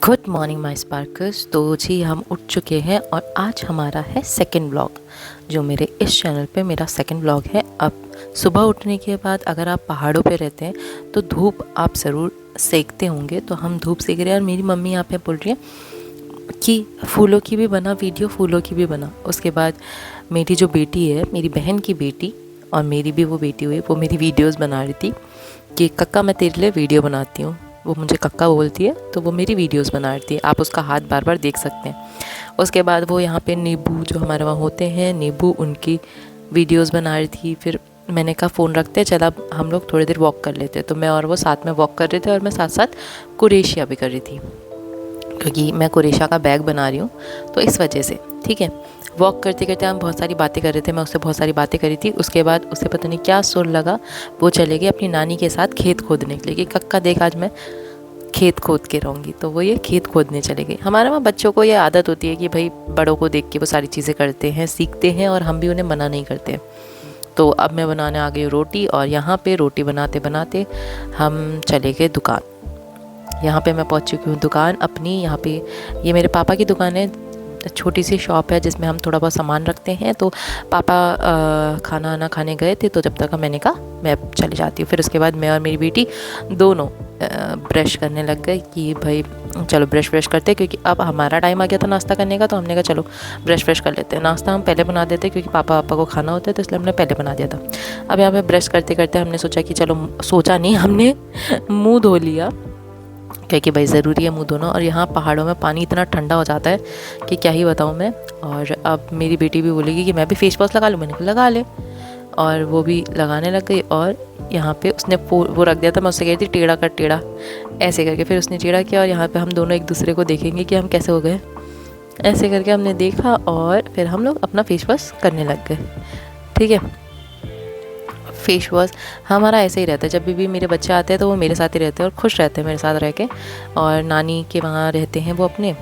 Good morning my स्पार्कर्स। तो जी हम उठ चुके हैं और आज हमारा है सेकंड व्लॉग जो मेरे इस चैनल पे मेरा सेकंड व्लॉग है। अब सुबह उठने के बाद अगर आप पहाड़ों पे रहते हैं तो धूप आप ज़रूर सेकते होंगे, तो हम धूप सेक रहे हैं और मेरी मम्मी यहाँ पे बोल रही है कि फूलों की भी बना वीडियो, फूलों की भी बना। उसके बाद मेरी जो बेटी है, मेरी बहन की बेटी और मेरी भी वो बेटी हुई, वो मेरी वीडियोस बना रही थी कि कक्का मैं तेरे लिए वीडियो बनाती हूँ। वो मुझे कक्का बोलती है तो वो मेरी वीडियोस बना रही थी, आप उसका हाथ बार बार देख सकते हैं। उसके बाद वो यहाँ पे नींबू जो हमारे वहाँ होते हैं, नींबू, उनकी वीडियोस बना रही थी। फिर मैंने कहा फ़ोन रखते चल अब हम लोग थोड़ी देर वॉक कर लेते, तो मैं और वो साथ में वॉक कर रहे थे और मैं साथ साथ कुरेशिया भी कर रही थी क्योंकि मैं कुरेशा का बैग बना रही हूँ, तो इस वजह से। ठीक है, वॉक करते करते हम बहुत सारी बातें कर रहे थे, मैं उससे बहुत सारी बातें करी थी। उसके बाद उसे पता नहीं क्या सुर लगा, वो चले गए अपनी नानी के साथ खेत खोदने के लिए कि कक्का देख आज मैं खेत खोद के रहूँगी, तो वो ये खेत खोदने चले गए। हमारे वहाँ बच्चों को ये आदत होती है कि भाई बड़ों को देख के वो सारी चीज़ें करते हैं, सीखते हैं, और हम भी उन्हें मना नहीं करते हैं। तो अब मैं बनाने आ गई रोटी, और यहाँ पे रोटी बनाते बनाते हम चले गए दुकान। यहाँ पे मैं पहुँच चुकी हूँ दुकान अपनी। यहाँ पे ये मेरे पापा की दुकान है, छोटी सी शॉप है जिसमें हम थोड़ा बहुत सामान रखते हैं। तो पापा खाना आना खाने गए थे, तो जब तक मैंने कहा मैं चली जाती हूँ। फिर उसके बाद मैं और मेरी बेटी दोनों ब्रश करने लग गए कि भाई चलो ब्रश करते हैं, क्योंकि अब हमारा टाइम आ गया था नाश्ता करने का। तो हमने कहा चलो ब्रश कर लेते हैं। नाश्ता हम पहले बना देते क्योंकि पापा को खाना होता है, तो इसलिए हमने पहले बना दिया था। अब यहाँ पे ब्रश करते करते हमने सोचा कि चलो, सोचा नहीं, हमने मुँह धो लिया क्योंकि भाई ज़रूरी है मुँह धोना। और यहाँ पहाड़ों में पानी इतना ठंडा हो जाता है कि क्या ही बताऊँ मैं। और अब मेरी बेटी भी बोलेगी कि मैं भी फेस वॉश लगा लूँ, मैंने कहा लगा ले, और वो भी लगाने लग गई। और यहाँ पे उसने वो रख दिया था, मैं उससे कह रही थी टेढ़ा कर टेढ़ा, ऐसे करके। फिर उसने टेढ़ा किया और यहाँ पे हम दोनों एक दूसरे को देखेंगे कि हम कैसे हो गए। ऐसे करके हमने देखा और फिर हम लोग अपना फेस वॉश करने लग गए। ठीक है, फेस वॉश हमारा ऐसे ही रहता है, जब भी मेरे बच्चे आते हैं तो वो मेरे साथ ही रहते हैं और खुश रहते हैं मेरे साथ रह के। और नानी के वहाँ रहते हैं वो अपने,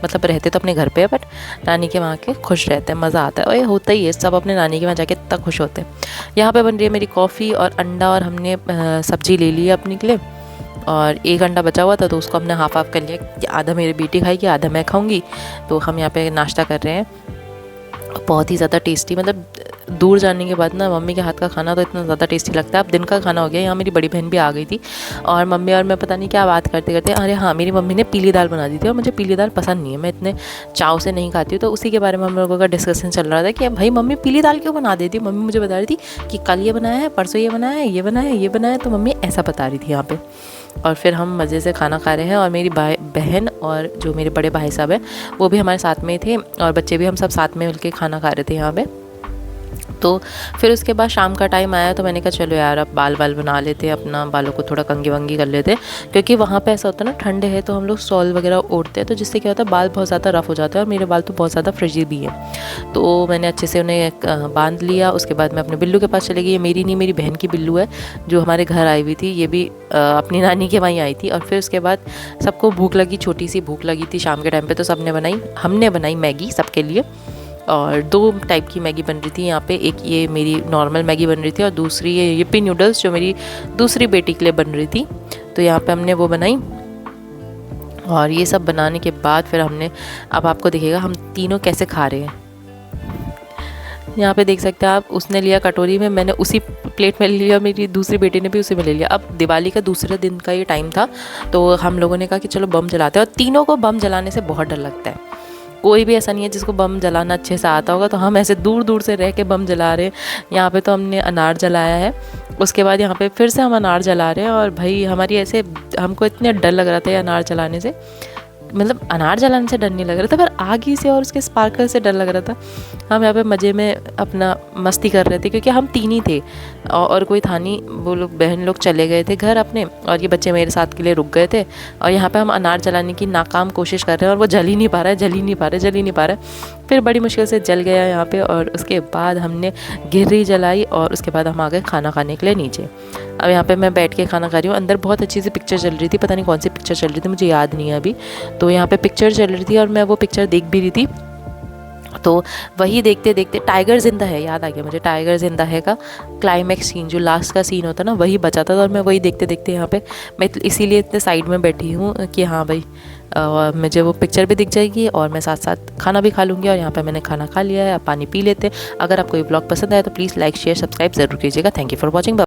मतलब रहते तो अपने घर पे है, बट नानी के वहाँ के खुश रहते हैं, मज़ा आता है। और ये होता ही है, सब अपने नानी के वहाँ जाके इतना खुश होते हैं। यहाँ पे बन रही है मेरी कॉफ़ी और अंडा, और हमने सब्ज़ी ले ली है अपने के लिए। और एक अंडा बचा हुआ था तो उसको हमने हाफ कर लिया कि आधा मेरी बेटी खाएगी, आधा मैं खाऊँगी। तो हम यहाँ पे नाश्ता कर रहे हैं, बहुत ही ज़्यादा टेस्टी। मतलब दूर जाने के बाद ना मम्मी के हाथ का खाना तो इतना ज़्यादा टेस्टी लगता है। अब दिन का खाना हो गया। यहाँ मेरी बड़ी बहन भी आ गई थी और मम्मी और मैं पता नहीं क्या बात करते करते, अरे हाँ, मेरी मम्मी ने पीली दाल बना दी थी और मुझे पीली दाल पसंद नहीं है, मैं इतने चाव से नहीं खाती हूँ। तो उसी के बारे में हम लोगों का डिस्कशन चल रहा था कि भाई मम्मी पीली दाल क्यों बना देती है। मम्मी मुझे बता रही थी कि कल ये बनाया है, परसों ये बनाया है, ये बनाया है, ये बनाया है। तो मम्मी ऐसा बता रही थी यहाँ पे। और फिर हम मज़े से खाना खा रहे हैं और मेरी बहन और जो मेरे बड़े भाई साहब हैं वो भी हमारे साथ में थे, और बच्चे भी, हम सब साथ में मिलके खाना खा रहे थे यहाँ पे। तो फिर उसके बाद शाम का टाइम आया तो मैंने कहा चलो यार अब बाल बना लेते हैं, अपना बालों को थोड़ा कंघी वंगी कर लेते हैं, क्योंकि वहाँ पे ऐसा होता है ना, ठंड है तो हम लोग सॉल वगैरह ओढ़ते हैं, तो जिससे क्या होता है बाल बहुत ज़्यादा रफ़ हो जाता है। और मेरे बाल तो बहुत ज़्यादा फ्रिजी भी है, तो मैंने अच्छे से उन्हें बांध लिया। उसके बाद मैं अपने बिल्लू के पास चली गई। ये मेरी नहीं, मेरी बहन की बिल्लू है जो हमारे घर आई हुई थी, ये भी अपनी नानी के वहीं आई थी। और फिर उसके बाद सबको भूख लगी, छोटी सी भूख लगी थी शाम के टाइम पे, तो हमने बनाई मैगी सबके लिए। और 2 टाइप की मैगी बन रही थी यहाँ पे, एक ये मेरी नॉर्मल मैगी बन रही थी और दूसरी ये यिप्पी नूडल्स जो मेरी दूसरी बेटी के लिए बन रही थी। तो यहाँ पे हमने वो बनाई। और ये सब बनाने के बाद फिर हमने, अब आपको दिखेगा हम तीनों कैसे खा रहे हैं। यहाँ पे देख सकते हैं आप, उसने लिया कटोरी में, मैंने उसी प्लेट में लिया, मेरी दूसरी बेटी ने भी उसी में ले लिया। अब दिवाली का दूसरे दिन का ये टाइम था, तो हम लोगों ने कहा कि चलो बम जलाते हैं। और तीनों को बम जलाने से बहुत डर लगता है, कोई भी ऐसा नहीं है जिसको बम जलाना अच्छे से आता होगा। तो हम ऐसे दूर दूर से रह के बम जला रहे हैं। यहाँ पे तो हमने अनार जलाया है, उसके बाद यहाँ पे फिर से हम अनार जला रहे हैं। और भाई हमारी ऐसे, हमको इतने डर लग रहा था ये अनार जलाने से, मतलब अनार जलाने से डर नहीं लग रहा था, पर आग ही से और उसके स्पार्कल से डर लग रहा था। हम यहाँ पे मज़े में अपना मस्ती कर रहे थे क्योंकि हम 3 ही थे और कोई था नहीं। वो लोग बहन लोग चले गए थे घर अपने, और ये बच्चे मेरे साथ के लिए रुक गए थे। और यहाँ पे हम अनार जलाने की नाकाम कोशिश कर रहे हैं और वो जल ही नहीं पा रहा है। फिर बड़ी मुश्किल से जल गया यहाँ पे। और उसके बाद हमने गिर्री जलाई और उसके बाद हम आ गए खाना खाने के लिए नीचे। अब यहाँ पे मैं बैठ के खाना खा रही हूँ। अंदर बहुत अच्छी सी पिक्चर चल रही थी, पता नहीं कौन सी पिक्चर चल रही थी, मुझे याद नहीं है अभी। तो यहाँ पे पिक्चर चल रही थी और मैं वो पिक्चर देख भी रही थी। तो वही देखते देखते टाइगर ज़िंदा है, याद आ गया मुझे, टाइगर ज़िंदा है का क्लाइमैक्स सीन, जो लास्ट का सीन होता है ना, वही बचा था। और मैं वही देखते देखते यहाँ पे मैं इसीलिए इतने साइड में बैठी हूँ कि हाँ भाई मुझे वो पिक्चर भी दिख जाएगी और मैं साथ साथ खाना भी खा लूँगी। और यहाँ पे मैंने खाना खा लिया है, अब पानी पी लेते। अगर आपको ये ब्लॉग पसंद आया तो प्लीज़ लाइक शेयर सब्सक्राइब ज़रूर कीजिएगा। Thank you for watching.